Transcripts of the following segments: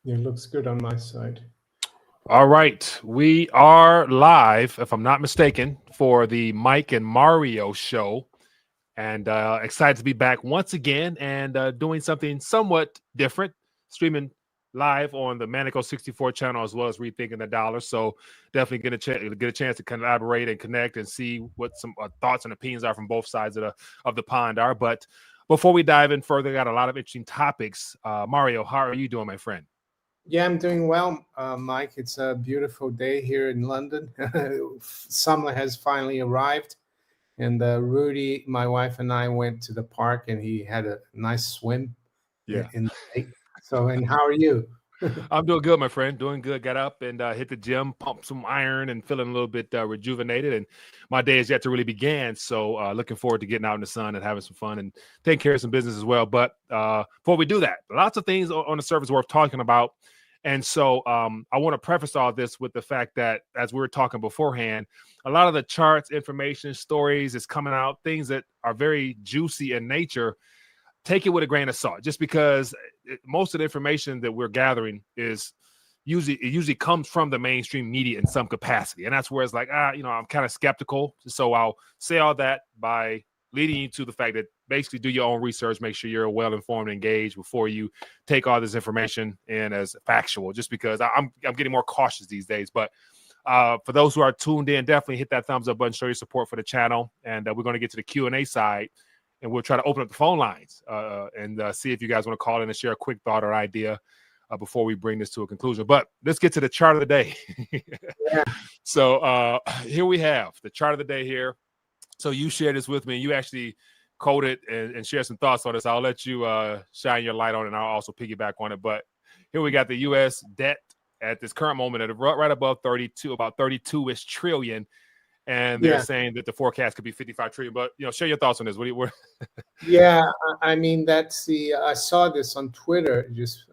It looks good on my side. All right, we are live, if I'm not mistaken, for the Mike and Mario show, and excited to be back once again and doing something somewhat different, streaming live on the Manico 64 channel as well as Rethinking the Dollar. So definitely get a chance to collaborate and connect and see what some thoughts and opinions are from both sides of the pond are. But before we dive in further, got a lot of interesting topics. Mario, how are you doing, my friend? Yeah, I'm doing well, Mike. It's a beautiful day here in London. Summer has finally arrived, and Rudy, my wife, and I went to the park, and he had a nice swim Yeah. in the lake. So, and how are you? I'm doing good, my friend. Doing good. Got up and hit the gym, pumped some iron, and feeling a little bit rejuvenated. And my day is yet to really begin. So looking forward to getting out in the sun and having some fun and taking care of some business as well. But before we do that, lots of things on the surface worth talking about. And so I want to preface all this with the fact that, as we were talking beforehand, a lot of the charts, information, stories is coming out, things that are very juicy in nature. Take it with a grain of salt, just because most of the information that we're gathering is usually comes from the mainstream media in some capacity, and that's where it's like, I'm kind of skeptical. So I'll say all that by leading you to the fact that basically do your own research, make sure you're well informed and engaged before you take all this information in as factual. Just because I'm getting more cautious these days, but. For those who are tuned in, definitely hit that thumbs up button, show your support for the channel, and we're going to get to the Q&A side. And we'll try to open up the phone lines and see if you guys want to call in and share a quick thought or idea before we bring this to a conclusion. But let's get to the chart of the day. Yeah. So here we have the chart of the day here. So you shared this with me. You actually coded and shared some thoughts on this. I'll let you shine your light on it, and I'll also piggyback on it. But here we got the U.S. debt at this current moment at right above 32, about 32-ish trillion. And they're Yeah. saying that the forecast could be 55 trillion. But share your thoughts on this. What Yeah, I mean, that's I saw this on Twitter just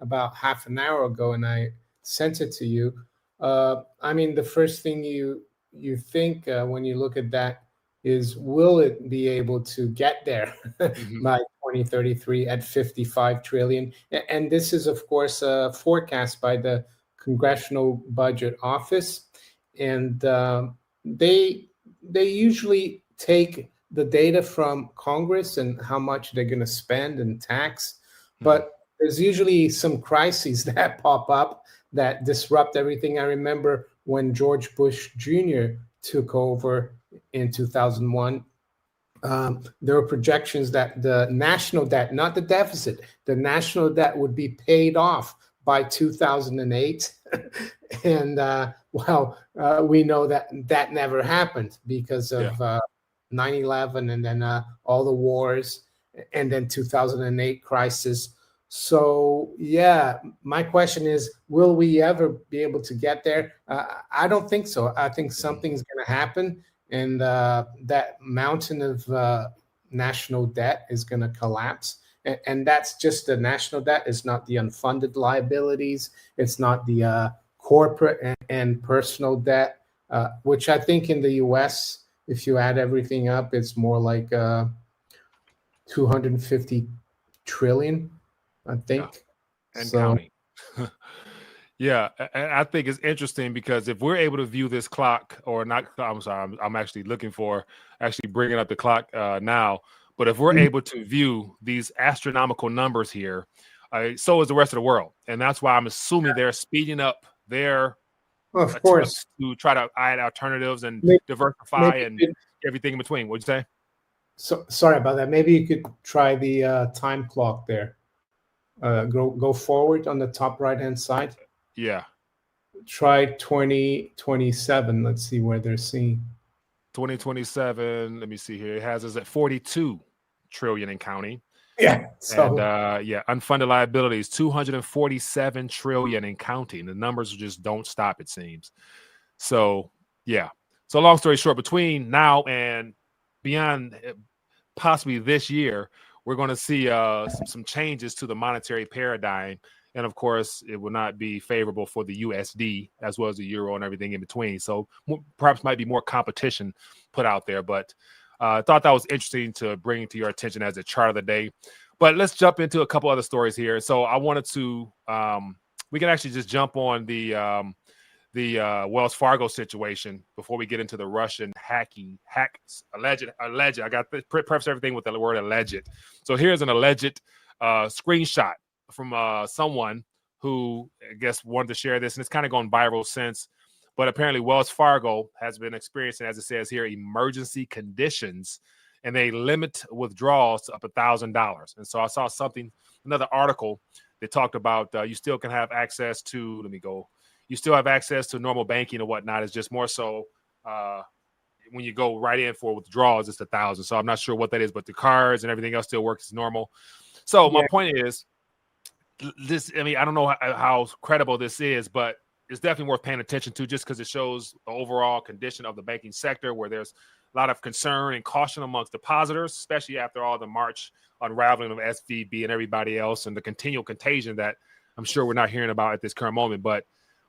about half an hour ago, and I sent it to you. I mean, the first thing you think when you look at that is, will it be able to get there Mhm. by 2033 at 55 trillion? And this is, of course, a forecast by the Congressional Budget Office, and they usually take the data from Congress and how much they're going to spend and tax, Mhm. but there's usually some crises that pop up that disrupt everything. I remember when George Bush Jr. took over in 2001. There were projections that the national debt, not the deficit, the national debt would be paid off by 2008. And we know that that never happened because Yeah. of 9/11, and then all the wars, and then 2008 crisis. So yeah, my question is, will we ever be able to get there? I don't think so. I think Mhm. something's going to happen, and that mountain of national debt is going to collapse. And that's just the national debt. It's not the unfunded liabilities. It's not the corporate and personal debt, which I think in the U.S., if you add everything up, it's more like 250 trillion, I Yeah. think. And So counting. Yeah, and I think it's interesting because if we're able to view this clock, or not, I'm sorry, I'm actually looking for actually bringing up the clock now. But if we're able to view these astronomical numbers here, so is the rest of the world, and that's why I'm assuming they're speeding up their of course, attempts to try to add alternatives and maybe, diversify maybe and you could, everything in between. What'd you say? so sorry about that. Maybe you could try the time clock there. Go forward on the top right hand side. Yeah, Try 2027. Let's see where they're seeing. 2027. Let me see here. It has us at 42 trillion and counting. Yeah. And So unfunded liabilities 247 trillion and counting. The numbers just don't stop, it seems. So yeah. So long story short, between now and beyond possibly this year, we're going to see some changes to the monetary paradigm. And of course, it will not be favorable for the USD as well as the euro and everything in between. So perhaps might be more competition put out there. But I thought that was interesting to bring to your attention as a chart of the day. But let's jump into a couple other stories here. So I wanted to, we can actually just jump on the Wells Fargo situation before we get into the Russian alleged. I got to preface everything with the word alleged. So here's an alleged screenshot from someone who I guess wanted to share this, and it's kind of gone viral since. But apparently Wells Fargo has been experiencing, as it says here, emergency conditions, and they limit withdrawals to up $1,000. And so I saw another article that talked about you still can have access to, you still have access to normal banking and whatnot. It's just more so when you go right in for withdrawals, it's $1,000. So I'm not sure what that is, but the cards and everything else still works as normal. So my point is this, I don't know how credible this is, but it's definitely worth paying attention to just because it shows the overall condition of the banking sector where there's a lot of concern and caution amongst depositors, especially after all the March unraveling of SVB and everybody else and the continual contagion that I'm sure we're not hearing about at this current moment. But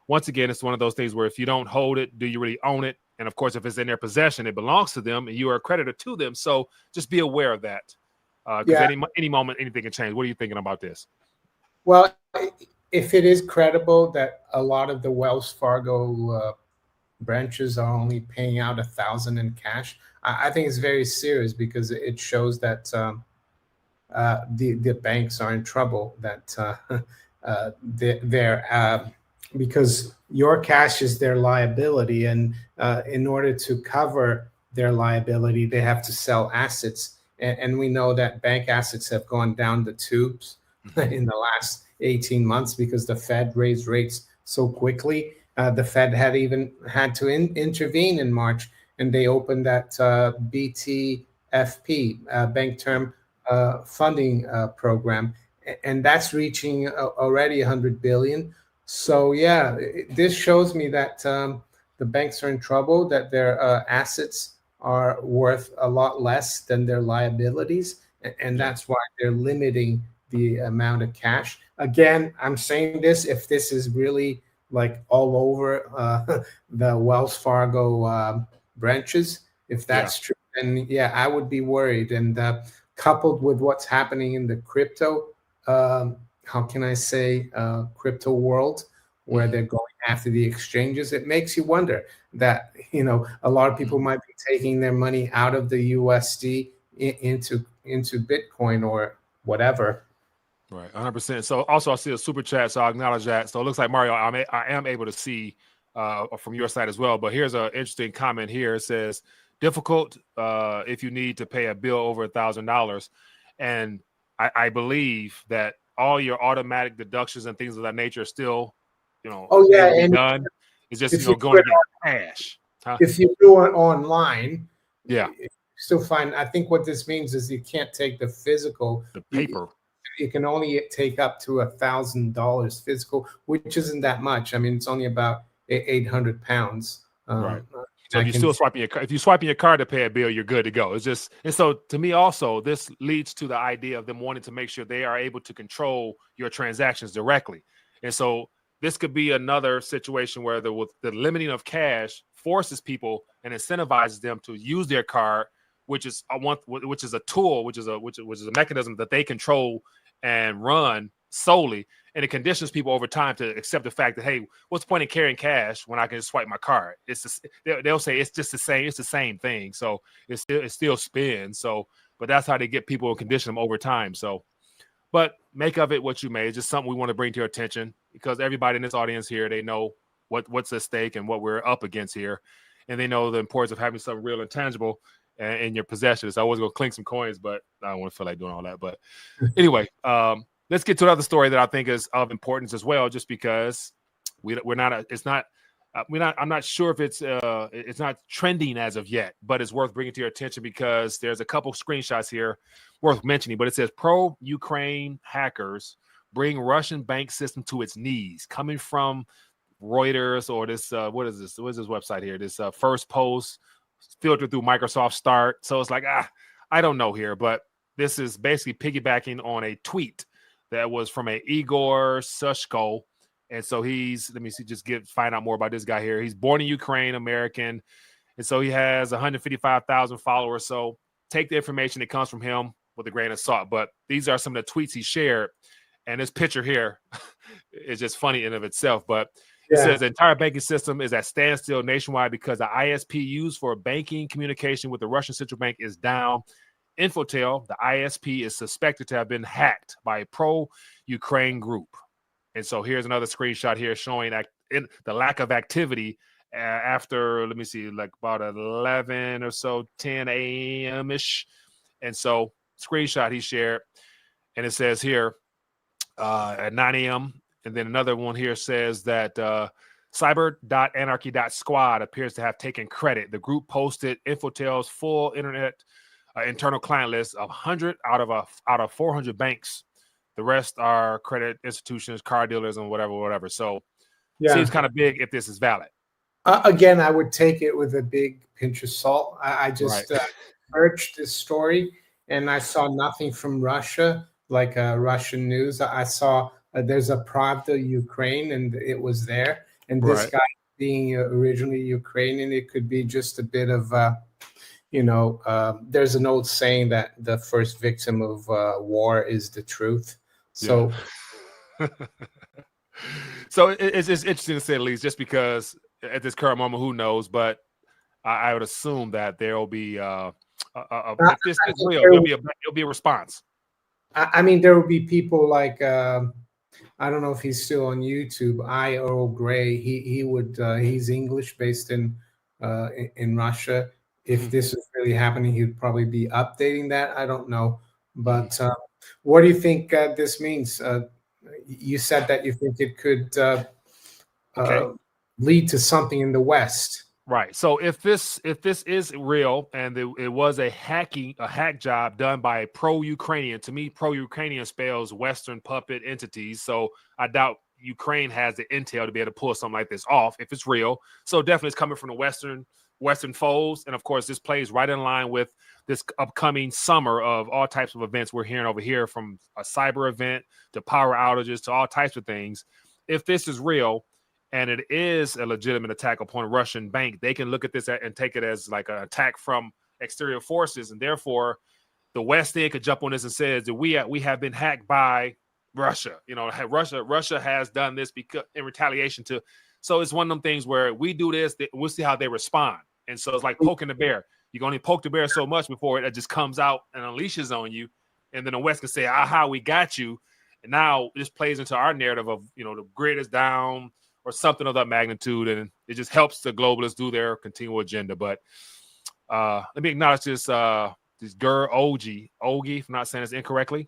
once again, it's one of those things where if you don't hold it, do you really own it? And of course, if it's in their possession, it belongs to them and you are a creditor to them. So just be aware of that because any moment, anything can change. What are you thinking about this? Well, if it is credible that a lot of the Wells Fargo branches are only paying out $1,000 in cash, I think it's very serious because it shows that the banks are in trouble. That they're because your cash is their liability, and in order to cover their liability, they have to sell assets, and we know that bank assets have gone down the tubes in the last 18 months because the Fed raised rates so quickly. The Fed had even had to intervene in March, and they opened that BTFP, Bank Term Funding Program, and that's reaching already 100 billion. So yeah, this shows me that the banks are in trouble, that their assets are worth a lot less than their liabilities, and that's why they're limiting the amount of cash. Again, I'm saying this if this is really like all over the Wells Fargo branches. If that's true, then I would be worried. And coupled with what's happening in the crypto, how can I say, crypto world, where they're going after the exchanges, it makes you wonder that, a lot of people might be taking their money out of the USD into Bitcoin or whatever. Right, 100%. So also I see a super chat, so I'll acknowledge that. So it looks like, Mario, I am able to see from your side as well. But here's an interesting comment here. It says, difficult if you need to pay a bill over $1,000. And I believe that all your automatic deductions and things of that nature are still, and done. It's just, going to get cash. Huh? If you do it online, you still find, I think what this means is you can't take the paper. You can only take up to $1,000 physical, which isn't that much. It's only about 800 pounds. Right. So if you're swiping your card to pay a bill, you're good to go. It's just, and so to me also, this leads to the idea of them wanting to make sure they are able to control your transactions directly. And so this could be another situation where the limiting of cash forces people and incentivizes them to use their card, which is a tool, which is a mechanism that they control and run solely, and it conditions people over time to accept the fact that, hey, what's the point in carrying cash when I can just swipe my card? They'll say it's just the same. It's the same thing. So it still spins. So, but that's how they get people and condition them over time. So, but make of it what you may. It's just something we want to bring to your attention because everybody in this audience here, they know what's at stake and what we're up against here, and they know the importance of having something real and tangible in your possession. So I was going to clink some coins, but I don't want to feel like doing all that. But anyway, let's get to another story that I think is of importance as well, just because I'm not sure if it's not trending as of yet, but it's worth bringing to your attention because there's a couple screenshots here worth mentioning. But it says pro-Ukraine hackers bring Russian bank system to its knees, coming from Reuters or this what is this website here? This First Post, filtered through Microsoft Start. So it's like, I don't know here, but this is basically piggybacking on a tweet that was from a Igor Sushko. And so find out more about this guy here. He's born in Ukraine, American. And so he has 155,000 followers. So take the information that comes from him with a grain of salt. But these are some of the tweets he shared. And this picture here is just funny in of itself. But it says the entire banking system is at standstill nationwide because the ISP used for banking communication with the Russian central bank is down. Infotel, the ISP, is suspected to have been hacked by a pro-Ukraine group. And so here's another screenshot here showing the lack of activity after, let me see, like about 11 or so, 10 a.m.-ish. And so screenshot he shared, and it says here at 9 a.m., and then another one here says that cyber.anarchy.squad appears to have taken credit. The group posted Infotel's full internet internal client list of 100 out of 400 banks. The rest are credit institutions, car dealers, and whatever. So seems kind of big if this is valid. Again, I would take it with a big pinch of salt. I just searched this story, and I saw nothing from Russia, like Russian news. I saw there's a Pravda Ukraine, and it was there. And this guy being originally Ukrainian, it could be just a bit of, there's an old saying that the first victim of war is the truth. So, so it's interesting to say at least, just because at this current moment, who knows? But I would assume that there will be if this is real, there'll be a response. I mean, there will be people like I don't know if he's still on YouTube. Earl Grey. He's English, based in Russia. If this is really happening, he'd probably be updating that. I don't know, but what do you think this means? You said that you think it could lead to something in the West. Right. So if this is real and it was a hack job done by a pro-Ukrainian, to me, pro-Ukrainian spells Western puppet entities. So I doubt Ukraine has the intel to be able to pull something like this off if it's real. So definitely it's coming from the Western foes. And of course, this plays right in line with this upcoming summer of all types of events we're hearing over here, from a cyber event to power outages to all types of things. If this is real, and it is a legitimate attack upon a Russian bank, they can look at this and take it as like an attack from exterior forces. And therefore, the West End could jump on this and says that we have been hacked by Russia. Russia has done this because in retaliation to. So it's one of them things where we do this, we'll see how they respond. And so it's like poking the bear. You can only poke the bear so much before it just comes out and unleashes on you. And then the West can say, aha, we got you. And now this plays into our narrative of, the grid is down, or something of that magnitude, and it just helps the globalists do their continual agenda. But let me acknowledge this girl, Ogie, if I'm not saying this incorrectly.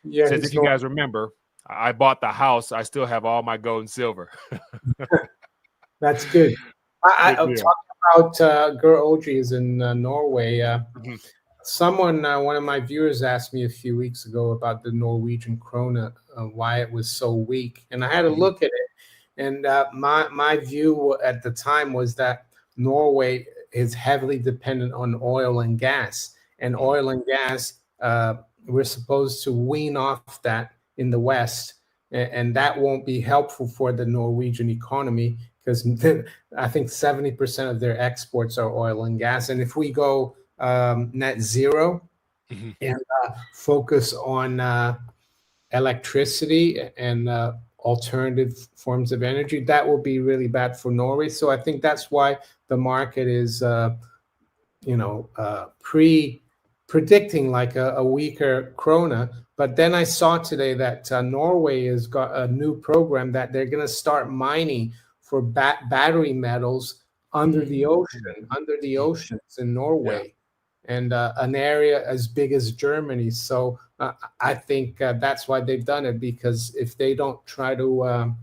Yeah. Says, if you guys remember, I bought the house. I still have all my gold and silver. That's good. I'll talk about girl Ogie is in Norway. Someone, one of my viewers asked me a few weeks ago about the Norwegian krona, why it was so weak. And I had to look at it. And my view at the time was that Norway is heavily dependent on oil and gas. And oil and gas, we're supposed to wean off that in the West. And that won't be helpful for the Norwegian economy, because I think 70% of their exports are oil and gas. And if we go net zero and focus on electricity and alternative forms of energy, that will be really bad for Norway. So I think that's why the market is, predicting like a weaker krona. But then I saw today that Norway has got a new program that they're going to start mining for battery metals under the oceans in Norway, and an area as big as Germany. So I think that's why they've done it, because if they don't try to,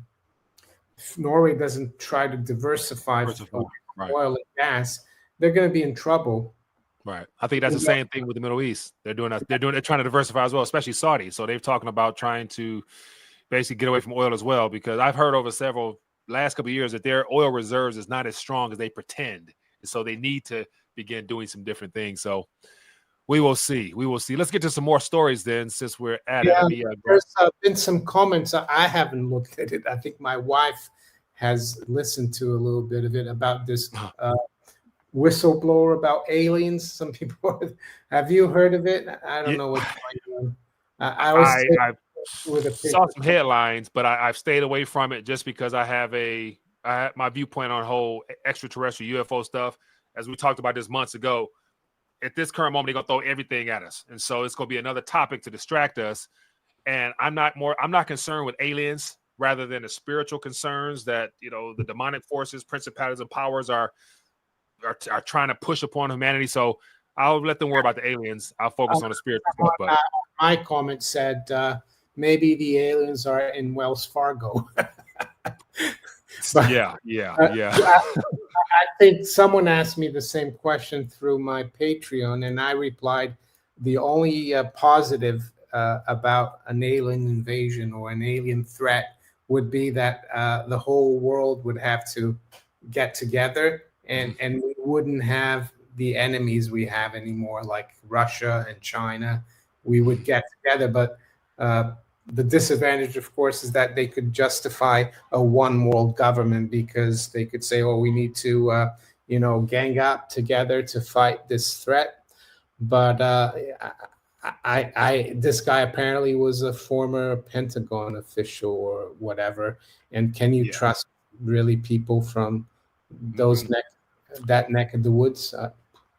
if Norway doesn't try to diversify oil and gas, they're going to be in trouble. Right. I think that's the same thing with the Middle East. They're trying to diversify as well, especially Saudi. So they're talking about trying to basically get away from oil as well, because I've heard over last couple of years that their oil reserves is not as strong as they pretend. And so they need to begin doing some different things. So we will see. Let's get to some more stories then, since we're at it. There's been some comments. I haven't looked at it. I think my wife has listened to a little bit of it about this whistleblower about aliens. Some people have you heard of it? I don't Yeah, know what's going on. I always take I with a pinch saw of some headlines, but I've stayed away from it just because I have my viewpoint on whole extraterrestrial UFO stuff. As we talked about this months ago, at this current moment, they're gonna throw everything at us, and so it's gonna be another topic to distract us. And I'm not concerned with aliens rather than the spiritual concerns that the demonic forces, principalities, and powers are trying to push upon humanity. So I'll let them worry about the aliens. I'll focus on the spiritual stuff. But my comment said maybe the aliens are in Wells Fargo. But yeah. I think someone asked me the same question through my Patreon, and I replied the only positive about an alien invasion or an alien threat would be that the whole world would have to get together, and we wouldn't have the enemies we have anymore, like Russia and China. We would get together, but the disadvantage, of course, is that they could justify a one world government because they could say, "Oh, we need to, gang up together to fight this threat." But this guy apparently was a former Pentagon official or whatever. And can you trust really people from those that neck of the woods?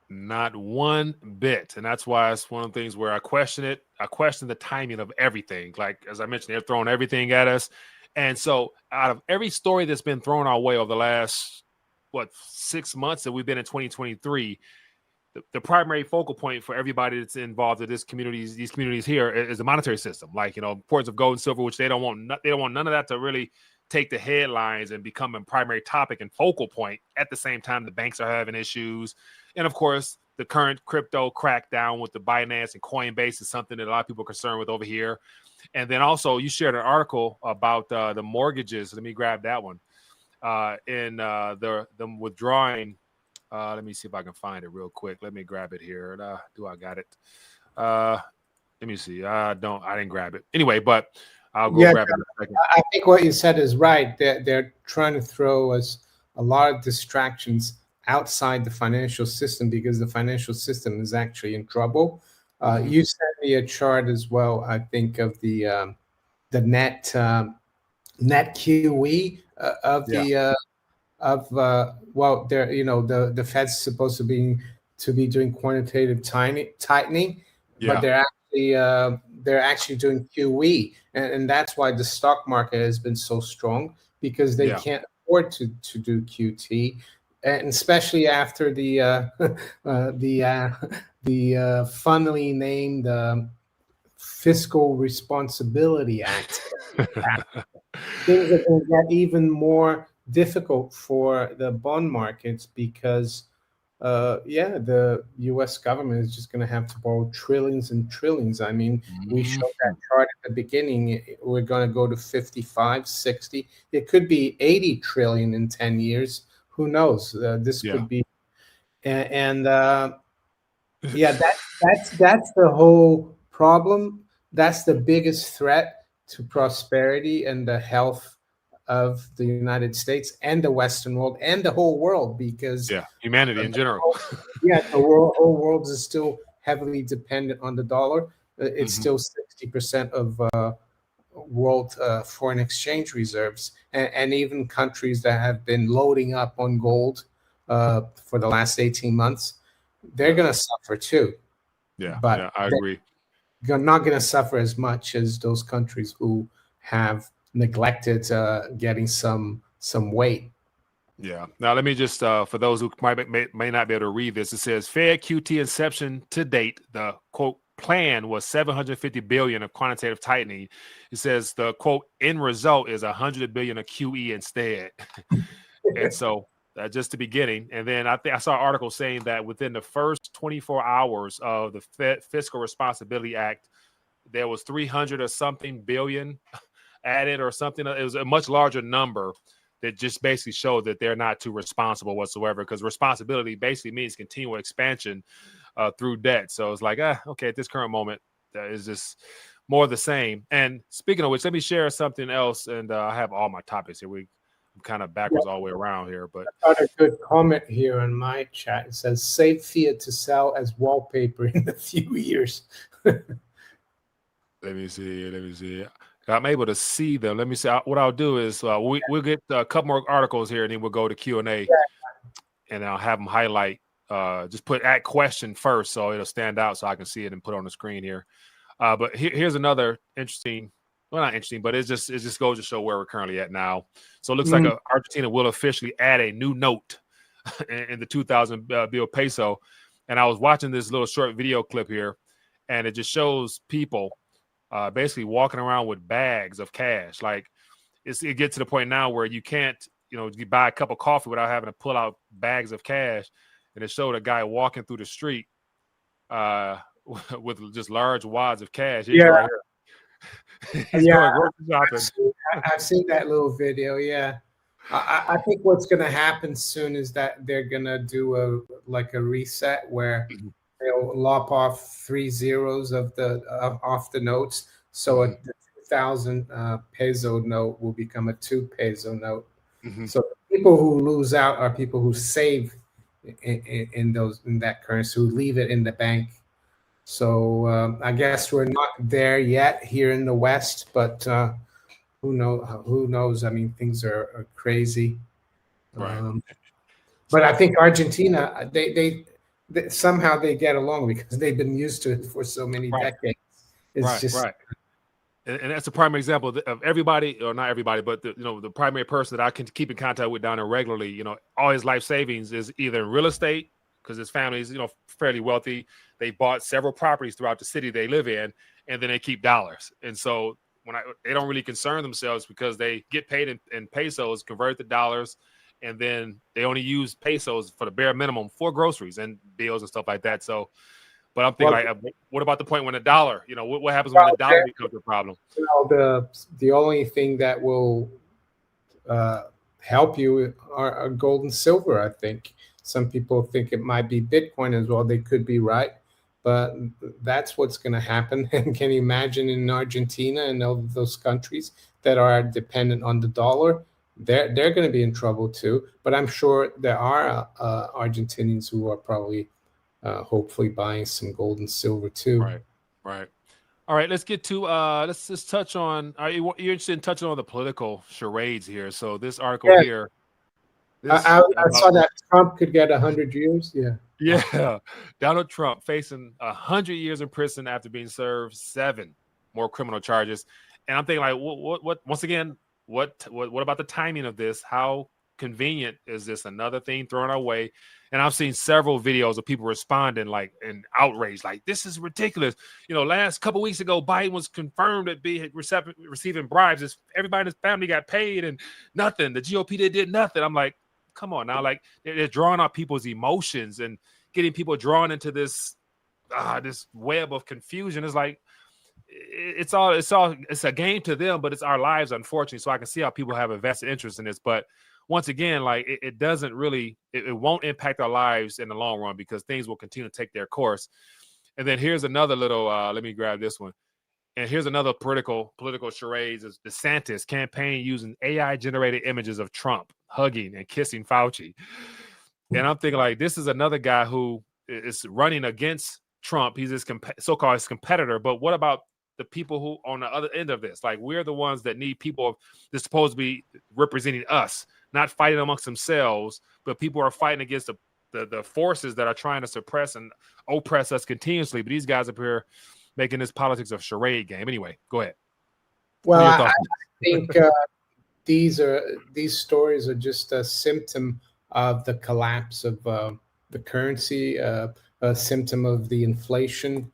Not one bit. And that's why it's one of the things where I question it. I question the timing of everything. Like, as I mentioned, they're throwing everything at us. And so out of every story that's been thrown our way over the last, 6 months that we've been in 2023, the primary focal point for everybody that's involved in these communities here is the monetary system. Like, ports of gold and silver, which they don't want none of that to really take the headlines and become a primary topic and focal point. At the same time, the banks are having issues. And of course, the current crypto crackdown with the Binance and Coinbase is something that a lot of people are concerned with over here. And then also, you shared an article about the mortgages. Let me grab that one. In the withdrawing. Let me see if I can find it real quick. Let me grab it here. Do I got it? Let me see. I didn't grab it. Anyway, but I'll go grab it in a second. I think what you said is right. They're trying to throw us a lot of distractions outside the financial system because the financial system is actually in trouble. You sent me a chart as well, I think, of the net QE of they're the Fed's supposed to be doing quantitative tightening, but they're actually doing QE, and that's why the stock market has been so strong because they can't afford to do QT, and especially after the funnily named Fiscal Responsibility Act. Things are going to get even more difficult for the bond markets because the U.S. government is just going to have to borrow trillions and trillions. I mean, we showed that chart at the beginning. We're going to go to 55, 60. It could be 80 trillion in 10 years. Who knows? This could be. That's the whole problem. That's the biggest threat to prosperity and the health of the United States and the Western world and the whole world, because humanity in general. The whole world is still heavily dependent on the dollar. It's still 60% of world foreign exchange reserves, and even countries that have been loading up on gold for the last 18 months, they're going to suffer too. But I agree. You're not going to suffer as much as those countries who have neglected getting some weight. Yeah. Now let me just for those who may not be able to read this, it says Fed QT inception to date, the quote plan was 750 billion of quantitative tightening. It says the quote end result is 100 billion of QE instead. And so just the beginning. And then I saw an article saying that within the first 24 hours of the Fiscal Responsibility Act, there was 300 or something billion added or something. It was a much larger number that just basically showed that they're not too responsible whatsoever, because responsibility basically means continual expansion through debt. So it's like, okay, at this current moment, that is just more of the same. And speaking of which, let me share something else. And I have all my topics here. kind of backwards all the way around here. But I got a good comment here on my chat. It says, "Save fiat to sell as wallpaper in a few years." let me see. Let me see. I'm able to see them. Let me see. What I'll do is we'll get a couple more articles here, and then we'll go to Q&A, and I'll have them highlight. Just put at question first, so it'll stand out, so I can see it and put it on the screen here. But here's another interesting. Well, not interesting, but it just goes to show where we're currently at now. So it looks like Argentina will officially add a new note in the 2000 bill peso. And I was watching this little short video clip here, and it just shows people basically walking around with bags of cash. Like it gets to the point now where you can't, you buy a cup of coffee without having to pull out bags of cash. And it showed a guy walking through the street with just large wads of cash. He's right here. He's going grocery shopping. I've seen that little video. Yeah, I think what's going to happen soon is that they're going to do a reset where they'll lop off 3 zeros off the notes, so a 2,000 peso note will become a 2 peso note. So the people who lose out are people who save in that currency, who leave it in the bank. So I guess we're not there yet here in the West, but who knows? I mean, things are crazy. Right. But I think Argentina, they somehow they get along because they've been used to it for so many decades. It's right. And that's a primary example of everybody, or not everybody, but the primary person that I can keep in contact with down there regularly. All his life savings is either in real estate, because his family is fairly wealthy. They bought several properties throughout the city they live in, and then they keep dollars. And so they don't really concern themselves because they get paid in pesos, convert to dollars, and then they only use pesos for the bare minimum for groceries and bills and stuff like that. So, but I'm thinking, what about the point when the dollar? What happens when the dollar becomes a problem? The only thing that will help you are gold and silver. I think some people think it might be Bitcoin as well. They could be right, but that's what's going to happen. And can you imagine in Argentina and all those countries that are dependent on the dollar? They're going to be in trouble too. But I'm sure there are Argentinians who are probably hopefully buying some gold and silver too. Right. All right, let's get to let's just touch on. You're interested in touching on the political charades here? So this article here. I saw that Trump could get 100 years. Yeah. Donald Trump facing 100 years in prison after being served 7 more criminal charges. And I'm thinking, like, what? Once again, what about the timing of this? How convenient is this? Another thing thrown our way. And I've seen several videos of people responding like in outrage, like, this is ridiculous. Last couple weeks ago, Biden was confirmed to be receiving bribes. Everybody in his family got paid and nothing. The GOP did nothing. I'm like, come on now. Like, they're drawing out people's emotions and getting people drawn into this web of confusion. It's like, it's a game to them, but it's our lives, unfortunately. So I can see how people have a vested interest in this. But once again, like, it doesn't really, it won't impact our lives in the long run because things will continue to take their course. And then here's another little, let me grab this one. And here's another political charades is DeSantis campaign using AI generated images of Trump hugging and kissing Fauci. And I'm thinking, like, this is another guy who is running against Trump. He's his so-called competitor. But what about the people who on the other end of this? Like, we're the ones that need people that's supposed to be representing us, not fighting amongst themselves, but people are fighting against the forces that are trying to suppress and oppress us continuously. But these guys up here making this politics of charade game. Anyway, go ahead. Well, I think these stories are just a symptom of the collapse of the currency, a symptom of the inflation,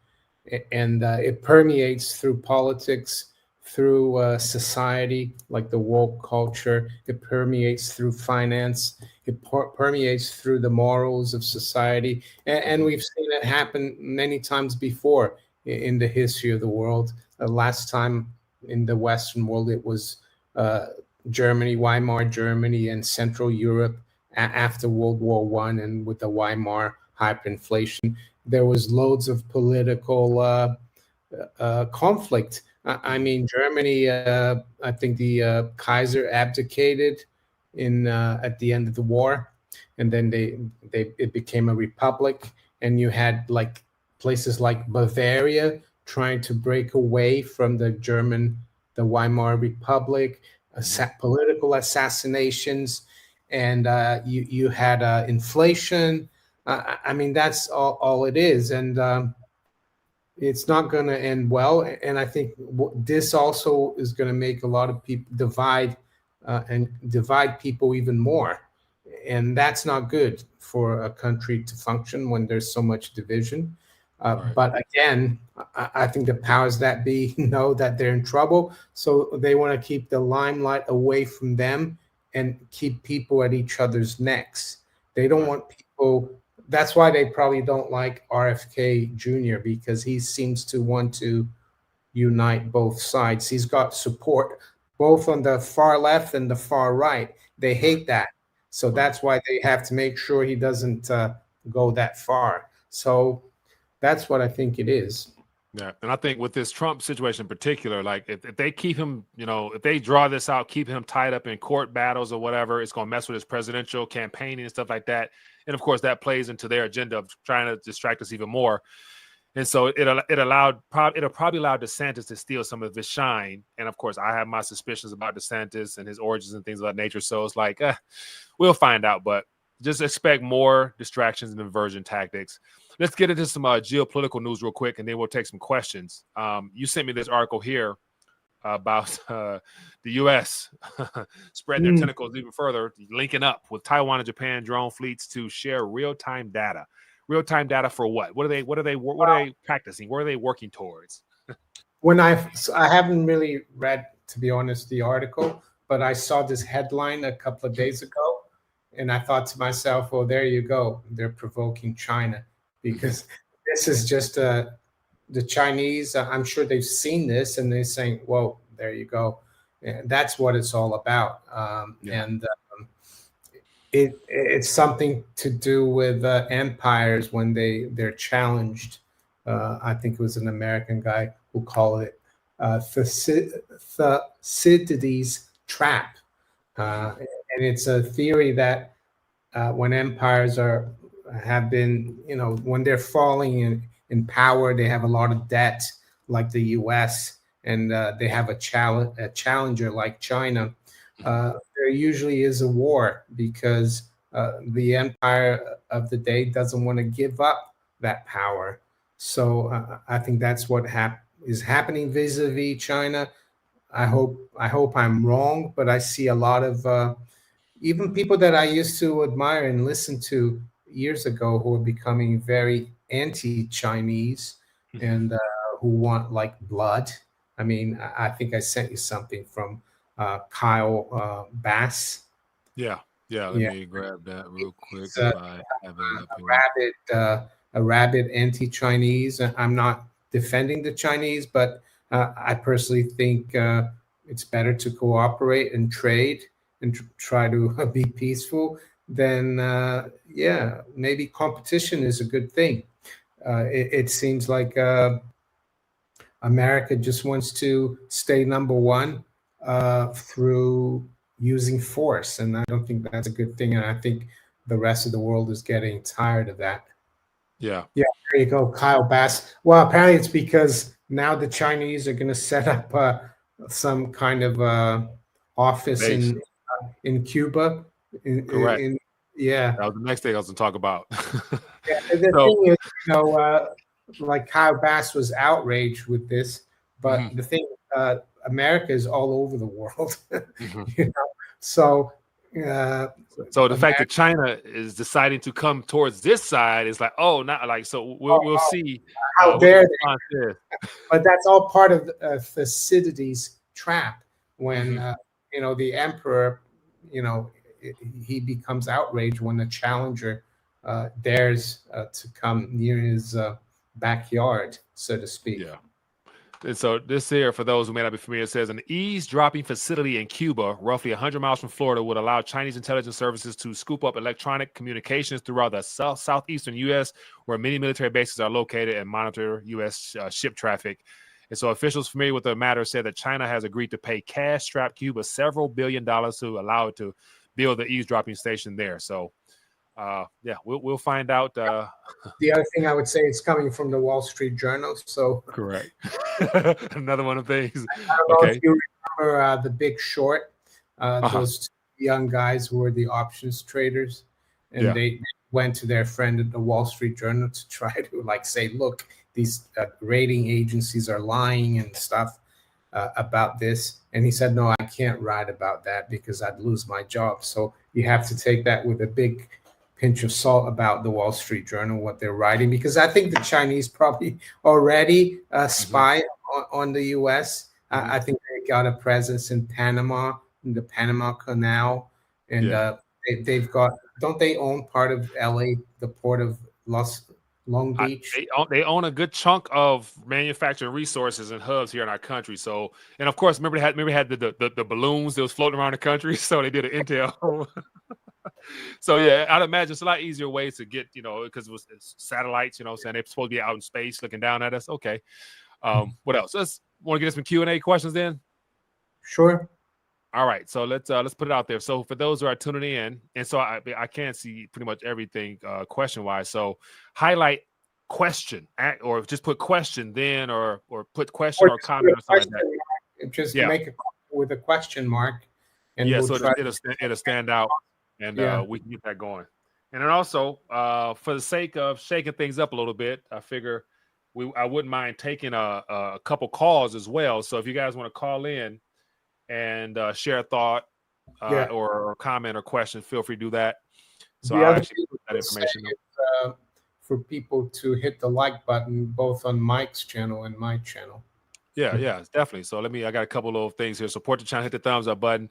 and it permeates through politics, through society, like the woke culture. It permeates through finance. It permeates through the morals of society. And we've seen it happen many times before in the history of the world. Last time in the Western world, it was Germany, Weimar Germany, and Central Europe after World War I, and with the Weimar hyperinflation, there was loads of political conflict. I mean, Germany, I think the Kaiser abdicated in at the end of the war, and then it became a republic, and you had like places like Bavaria trying to break away from the Weimar Republic, political assassinations, and you had inflation. I mean, that's all it is, and it's not going to end well. And I think this also is going to make a lot of people divide people even more, and that's not good for a country to function when there's so much division. Right. But again, I think the powers that be know that they're in trouble, so they want to keep the limelight away from them and keep people at each other's necks. They don't want people. That's why they probably don't like RFK Jr. because he seems to want to unite both sides. He's got support both on the far left and the far right. They hate that. So that's why they have to make sure he doesn't go that far. So that's what I think it is. Yeah. And I think with this Trump situation in particular, like if they keep him, if they draw this out, keep him tied up in court battles or whatever, it's going to mess with his presidential campaigning and stuff like that. And of course, that plays into their agenda of trying to distract us even more. And so it'll probably allow DeSantis to steal some of his shine. And of course, I have my suspicions about DeSantis and his origins and things of that nature. So it's like, we'll find out, but just expect more distractions and diversion tactics. Let's get into some geopolitical news real quick, and then we'll take some questions. You sent me this article here about the U.S. spreading their tentacles even further, linking up with Taiwan and Japan drone fleets to share real-time data. Real-time data for what? What are they practicing? What are they working towards? When I haven't really read, to be honest, the article, but I saw this headline a couple of days ago, and I thought to myself, "Oh, there you go. They're provoking China because this is just the Chinese. I'm sure they've seen this, and they're saying, "Whoa, there you go." And that's what it's all about. And it's something to do with empires when they're challenged. I think it was an American guy who called it Thucydides' trap, and it's a theory that when empires have been, when they're falling in power, they have a lot of debt, like the U.S., and they have a challenger like China. There usually is a war because the empire of the day doesn't want to give up that power. So I think that's what is happening vis-a-vis China. I hope I'm wrong, but I see a lot of even people that I used to admire and listen to years ago who are becoming very anti-Chinese and who want like blood. I mean, I think I sent you something from Kyle Bass. Yeah. Let me grab that real quick. If I have it up a rabid anti-Chinese. I'm not defending the Chinese, but I personally think it's better to cooperate and trade and try to be peaceful than maybe competition is a good thing. It seems like America just wants to stay number one through using force, and I don't think that's a good thing. And I think the rest of the world is getting tired of that. Yeah. There you go, Kyle Bass. Well, apparently it's because now the Chinese are going to set up some kind of office in Cuba. Correct. Yeah, that was the next thing I was going to talk about. The thing is, like Kyle Bass was outraged with this, but the thing, America is all over the world, So, so the fact that China is deciding to come towards this side is like, oh, not like, so we'll see. How dare they? But that's all part of Thucydides' trap. When the emperor, he becomes outraged when a challenger dares to come near his backyard, so to speak. Yeah. And so this here, for those who may not be familiar, says an eavesdropping facility in Cuba, roughly 100 miles from Florida, would allow Chinese intelligence services to scoop up electronic communications throughout the southeastern U.S., where many military bases are located, and monitor U.S. Ship traffic. And so officials familiar with the matter said that China has agreed to pay cash-strapped Cuba several $billions to allow it to build the eavesdropping station there. So yeah, we'll find out. The other thing I would say, it's coming from the Wall Street Journal. So Correct. Another one of things. I don't know if Okay. you remember The Big Short. Uh-huh. Those young guys who were the options traders, and Yeah. they went to their friend at the Wall Street Journal to try to like say, look, these rating agencies are lying and stuff about this. And he said, no, I can't write about that because I'd lose my job. So you have to take that with a big pinch of salt about the Wall Street Journal, what they're writing, because I think the Chinese probably already spy on the U.S. I think they got a presence in Panama, in the Panama Canal, and they've got, don't they own part of L.A., the port of Long Beach? They own a good chunk of manufacturing resources and hubs here in our country. So, and of course, remember they had the balloons that was floating around the country. So they did an intel. So yeah, I'd imagine it's a lot easier ways to get, because it's satellites, saying they're supposed to be out in space looking down at us. Okay. What else? Let's want to get some Q&A questions then. Sure. All right, so let's put it out there. So for those who are tuning in, and so I can't see pretty much everything question wise. So highlight question or just put question then, or put question or comment or something like that. Just make a with a question mark, and we'll so it'll stand out, and we can get that going. And then also for the sake of shaking things up a little bit, I figure I wouldn't mind taking a couple calls as well. So if you guys want to call in and share a thought or comment or question, feel free to do that. So I'll actually put that information is, for people to hit the like button both on Mike's channel and my channel. Yeah, definitely. So I got a couple of things here. Support the channel, hit the thumbs up button.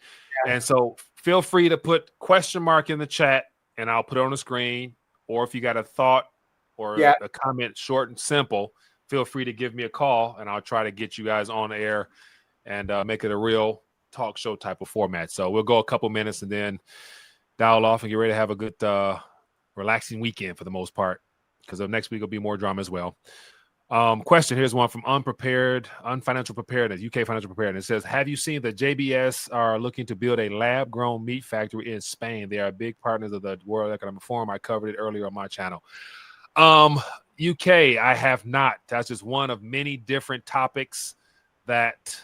And so feel free to put question mark in the chat and I'll put it on the screen. Or if you got a thought or a comment, short and simple, feel free to give me a call and I'll try to get you guys on the air and make it a real talk show type of format. So we'll go a couple minutes and then dial off and get ready to have a good relaxing weekend for the most part, because next week will be more drama as well. Question, here's one from Unfinancial Preparedness, UK Financial Preparedness. It says, have you seen that JBS are looking to build a lab-grown meat factory in Spain? They are big partners of the World Economic Forum. I covered it earlier on my channel. UK, I have not. That's just one of many different topics that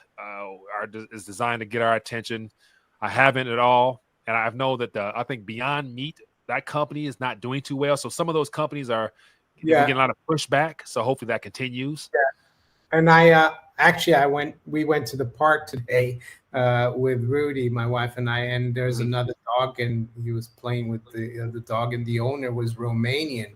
is designed to get our attention. I haven't at all, and I know that I think Beyond Meat, that company is not doing too well. So some of those companies are getting a lot of pushback. So hopefully that continues. Yeah, and we went to the park today with Rudy, my wife and I, and there's another dog, and he was playing with the dog, and the owner was Romanian,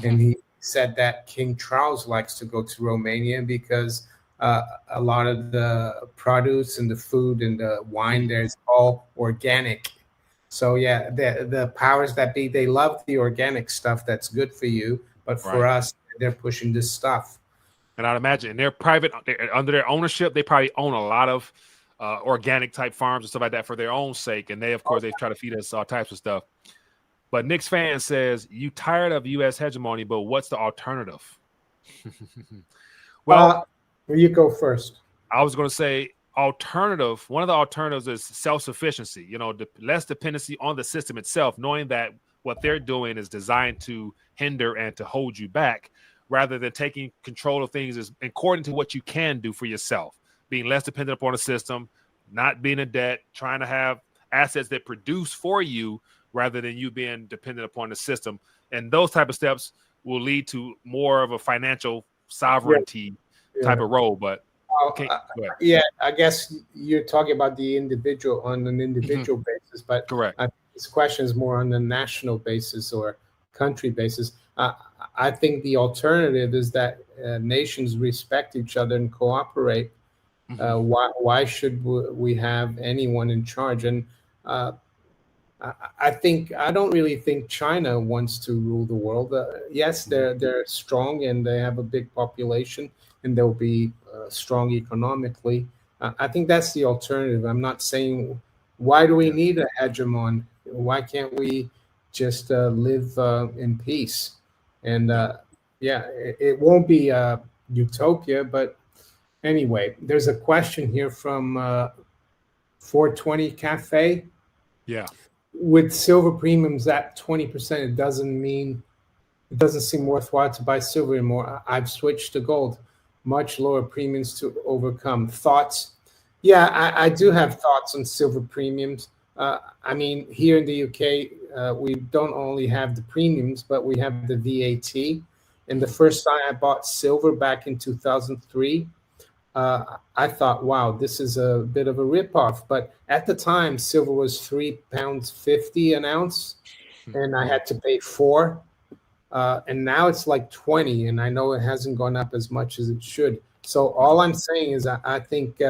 and he said that King Charles likes to go to Romania because a lot of the produce and the food and the wine there is all organic. So yeah, the powers that be, they love the organic stuff that's good for you, but for us, they're pushing this stuff. And I'd imagine they're private, under their ownership, they probably own a lot of organic type farms and stuff like that for their own sake. And they, of course, they try to feed us all types of stuff. But Nick's fan says, you tired of U.S. hegemony, but what's the alternative? Well, you go first. I was going to say alternative. One of the alternatives is self-sufficiency, less dependency on the system itself, knowing that what they're doing is designed to hinder and to hold you back, rather than taking control of things is according to what you can do for yourself, being less dependent upon the system, not being in debt, trying to have assets that produce for you rather than you being dependent upon the system. And those type of steps will lead to more of a financial sovereignty type of role. But I guess you're talking about the individual on an individual basis, but correct. This question is more on the national basis or country basis. I think the alternative is that nations respect each other and cooperate. Why should we have anyone in charge? And I don't really think China wants to rule the world. Yes, they're strong and they have a big population and they'll be strong economically. I think that's the alternative. I'm not saying why do we need a hegemon? Why can't we just live in peace? And it won't be a utopia, but anyway, there's a question here from 420 Cafe. Yeah. with silver premiums at 20%, it doesn't seem worthwhile to buy silver anymore. I've switched to gold, much lower premiums to overcome. Thoughts? Yeah, I do have thoughts on silver premiums. I mean, here in the UK, we don't only have the premiums, but we have the VAT. And the first time I bought silver back in 2003, I thought, wow, this is a bit of a ripoff. But at the time, silver was £3.50 an ounce, and I had to pay four. And now it's like 20, and I know it hasn't gone up as much as it should. So all I'm saying is I think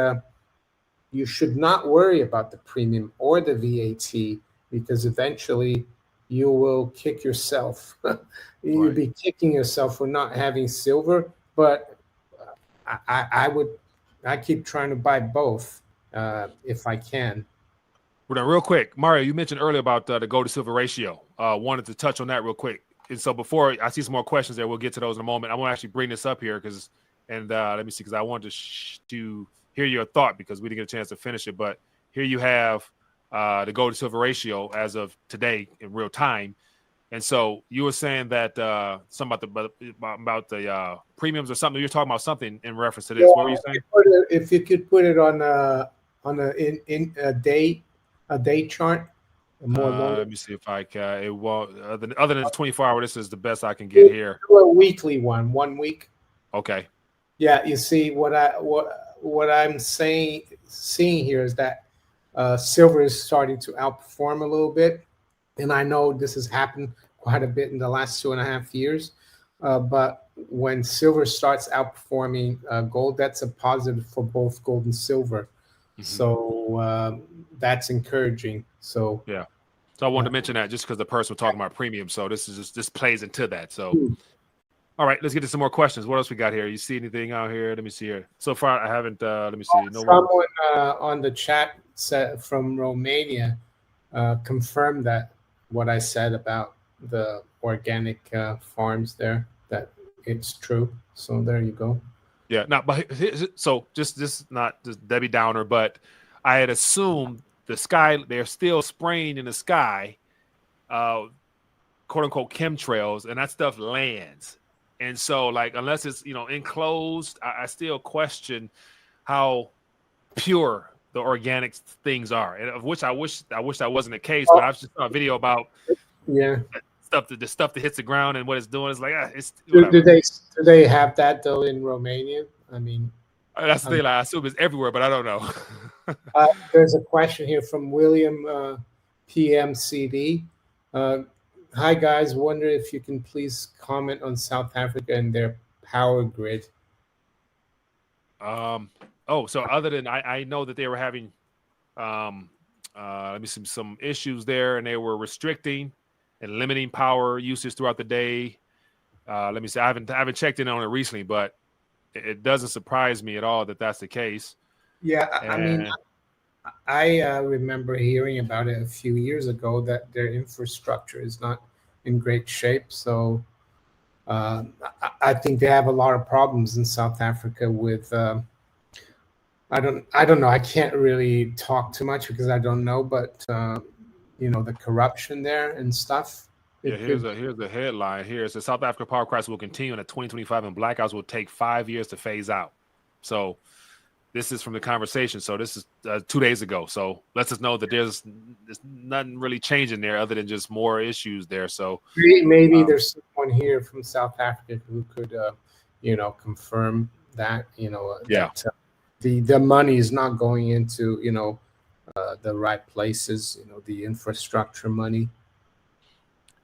you should not worry about the premium or the VAT, because eventually you will kick yourself. You'll Right. be kicking yourself for not having silver. But I keep trying to buy both if I can. Well, now, real quick, Mario, you mentioned earlier about the gold to silver ratio. Wanted to touch on that real quick. And so before I see some more questions there, we'll get to those in a moment. I want to actually bring this up here let me see, because I wanted to hear your thought, because we didn't get a chance to finish it. But here you have the gold to silver ratio as of today in real time. And so you were saying that something about the premiums or something. You're talking about something in reference to this. Yeah, What were you saying? if you could put it on in a day chart, more longer. Let me see if I can. It won't. Other than the 24-hour, this is the best I can get here. Do a weekly one, 1 week. Okay. Yeah, you see what I'm seeing here is that silver is starting to outperform a little bit, and I know this has happened quite a bit in the last 2.5 years. But when silver starts outperforming gold, that's a positive for both gold and silver. Mhm. So that's encouraging. So yeah. So I wanted to mention that just because the person was talking about premium. So this plays into that. So all right, let's get to some more questions. What else we got here? You see anything out here? Let me see here. So far, I haven't. Let me see. No someone one on the chat said from Romania confirmed that what I said about the organic farms there, that it's true. So there you go. Yeah, not but so just not just Debbie Downer, but I had assumed the sky, they're still spraying in the sky, quote unquote chemtrails, and that stuff lands. And so, like, unless it's enclosed, I still question how pure the organic things are, and of which I wish that wasn't the case. But I've just saw a video about the stuff that hits the ground and what it's doing. It's like it's do they have that though in Romania? I mean, that's the thing. I assume it's everywhere, but I don't know. There's a question here from William PMCD. Hi guys, wonder if you can please comment on South Africa and their power grid. So other than I know that they were having let me see, some issues there, and they were restricting and limiting power usage throughout the day. Let me see. I haven't checked in on it recently, but it doesn't surprise me at all that that's the case. Yeah, I mean, I remember hearing about it a few years ago that their infrastructure is not in great shape. So I think they have a lot of problems in South Africa with. I don't know. I can't really talk too much because I don't know, but the corruption there and stuff. Yeah, here's a headline here. It says South Africa power crisis will continue in 2025 and blackouts will take 5 years to phase out. So this is from the conversation. So this is 2 days ago. So lets us know that there's nothing really changing there other than just more issues there. So maybe there's someone here from South Africa who could, confirm that, that the money is not going into, the right places, the infrastructure money.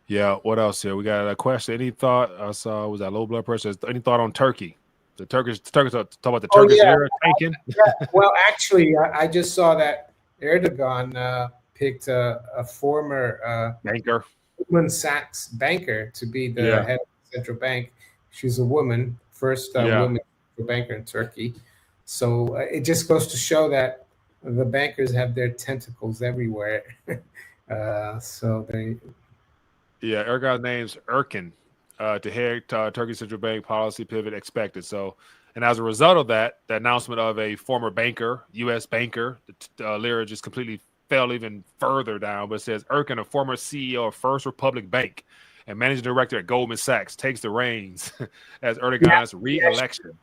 Yeah. What else here? We got a question. Any thought? I saw, was that low blood pressure? Any thought on Turkey? The Turkish talk about the Turkish lira tanking. Yeah. Well, actually, I just saw that Erdogan picked a former banker, Goldman Sachs banker, to be the head of the central bank. She's a woman, first woman banker in Turkey. So it just goes to show that the bankers have their tentacles everywhere. So they. Yeah, Erdogan's name's Erkin to head Turkey's central bank policy pivot expected. So, and as a result of that, the announcement of a former banker, U.S. banker, the lira just completely fell even further down, but it says Erkin, a former CEO of First Republic Bank and managing director at Goldman Sachs, takes the reins as Erdogan's re-election.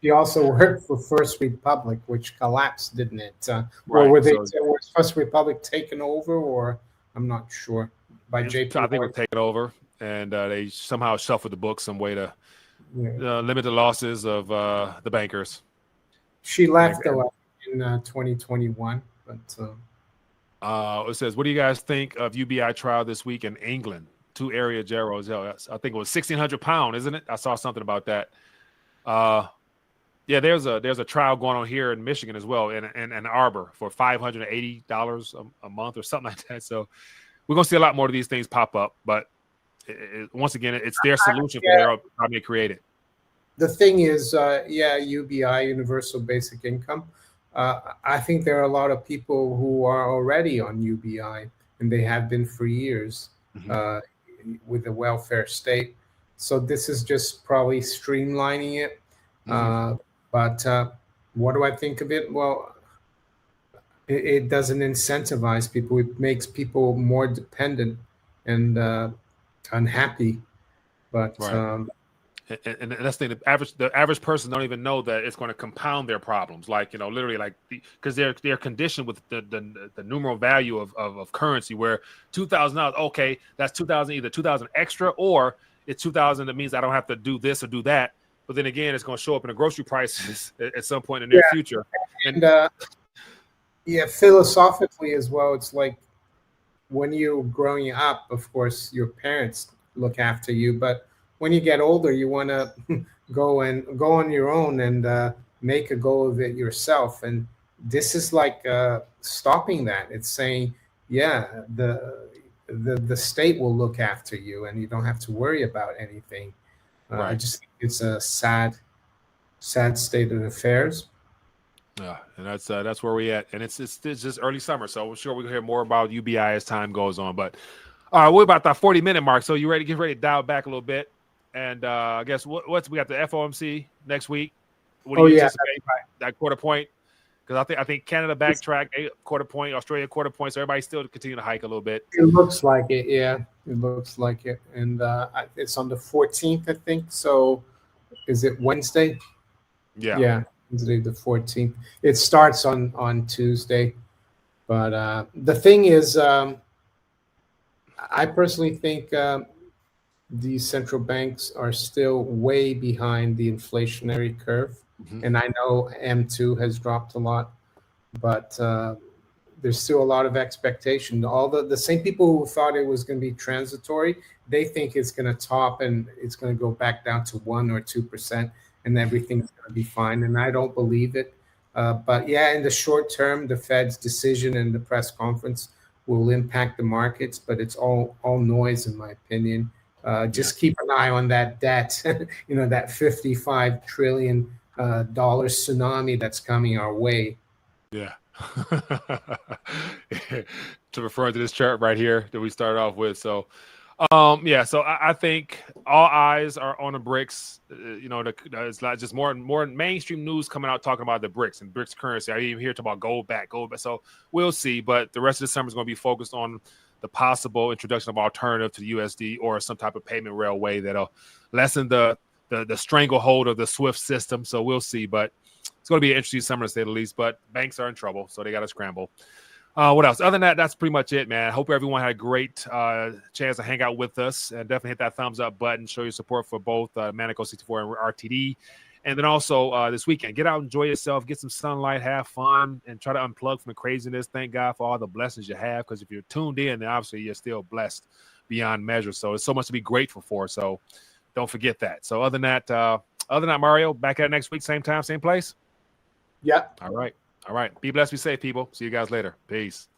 He also worked for First Republic, which collapsed, didn't it? Right. Or was First Republic taken over, or I'm not sure, by JP I think Morgan? it was taken over, and they somehow shuffled the book some way to Yeah. limit the losses of the bankers. She left though in 2021, but it says, what do you guys think of UBI trial this week in England? 2 area jails. I think it was £1,600, isn't it? I saw something about that. Yeah, there's a trial going on here in Michigan as well, in Ann Arbor, for $580 a month or something like that. So we're gonna see a lot more of these things pop up. But once again, it's their solution for their problem they created. The thing is, UBI, Universal Basic Income. I think there are a lot of people who are already on UBI, and they have been for years with the welfare state. So this is just probably streamlining it. But what do I think of it? Well, it doesn't incentivize people. It makes people more dependent and unhappy. But right. And that's the average person don't even know that it's going to compound their problems. Like, literally, like, because they're conditioned with the numeral value of currency, where $2,000, okay, that's 2,000, either 2,000 extra, or it's 2,000 that means I don't have to do this or do that. But then again, it's going to show up in the grocery prices at some point in the near future. And philosophically as well, it's like when you're growing up, of course, your parents look after you, but when you get older, you want to go on your own and make a go of it yourself. And this is like stopping that. It's saying, yeah, the state will look after you, and you don't have to worry about anything. Right. I just think it's a sad state of affairs. Yeah, and that's where we at, and it's just early summer, so I'm sure we'll hear more about UBI as time goes on. But all right, we're about that 40-minute mark, so you ready? Get ready to dial back a little bit, and I guess what's we got the FOMC next week. What do you anticipate? That quarter point? Because I think Canada backtrack quarter point, Australia quarter point, so everybody still continue to hike a little bit. It looks like it, yeah. It looks like it, and it's on the 14th, I think. So, is it Wednesday? Yeah. Wednesday the 14th. It starts on Tuesday, but the thing is, I personally think these central banks are still way behind the inflationary curve. And I know M2 has dropped a lot, but there's still a lot of expectation. All the same people who thought it was going to be transitory, they think it's going to top and it's going to go back down to 1 or 2%, and everything's going to be fine. And I don't believe it. But yeah, in the short term, the Fed's decision and the press conference will impact the markets, but it's all noise, in my opinion. Just keep an eye on that debt, that $55 trillion tsunami that's coming our way. Yeah. To refer to this chart right here that we started off with. So, so I think all eyes are on the BRICS. It's not just more mainstream news coming out talking about the BRICS and BRICS currency. I even hear talk about gold back. So we'll see. But the rest of the summer is going to be focused on the possible introduction of alternative to the USD or some type of payment railway that'll lessen the stranglehold of the SWIFT system. So we'll see. But it's going to be an interesting summer to say the least. But banks are in trouble, so they got to scramble. What else? Other than that, that's pretty much it, man. I hope everyone had a great chance to hang out with us, and definitely hit that thumbs up button. Show your support for both Manico 64 and RTD. And then also this weekend, get out, enjoy yourself, get some sunlight, have fun, and try to unplug from the craziness. Thank God for all the blessings you have, because if you're tuned in, then obviously you're still blessed beyond measure. So there's so much to be grateful for. So don't forget that. So other than that, Mario, back at it next week, same time, same place. Yeah. All right. Be blessed, be safe, people. See you guys later. Peace.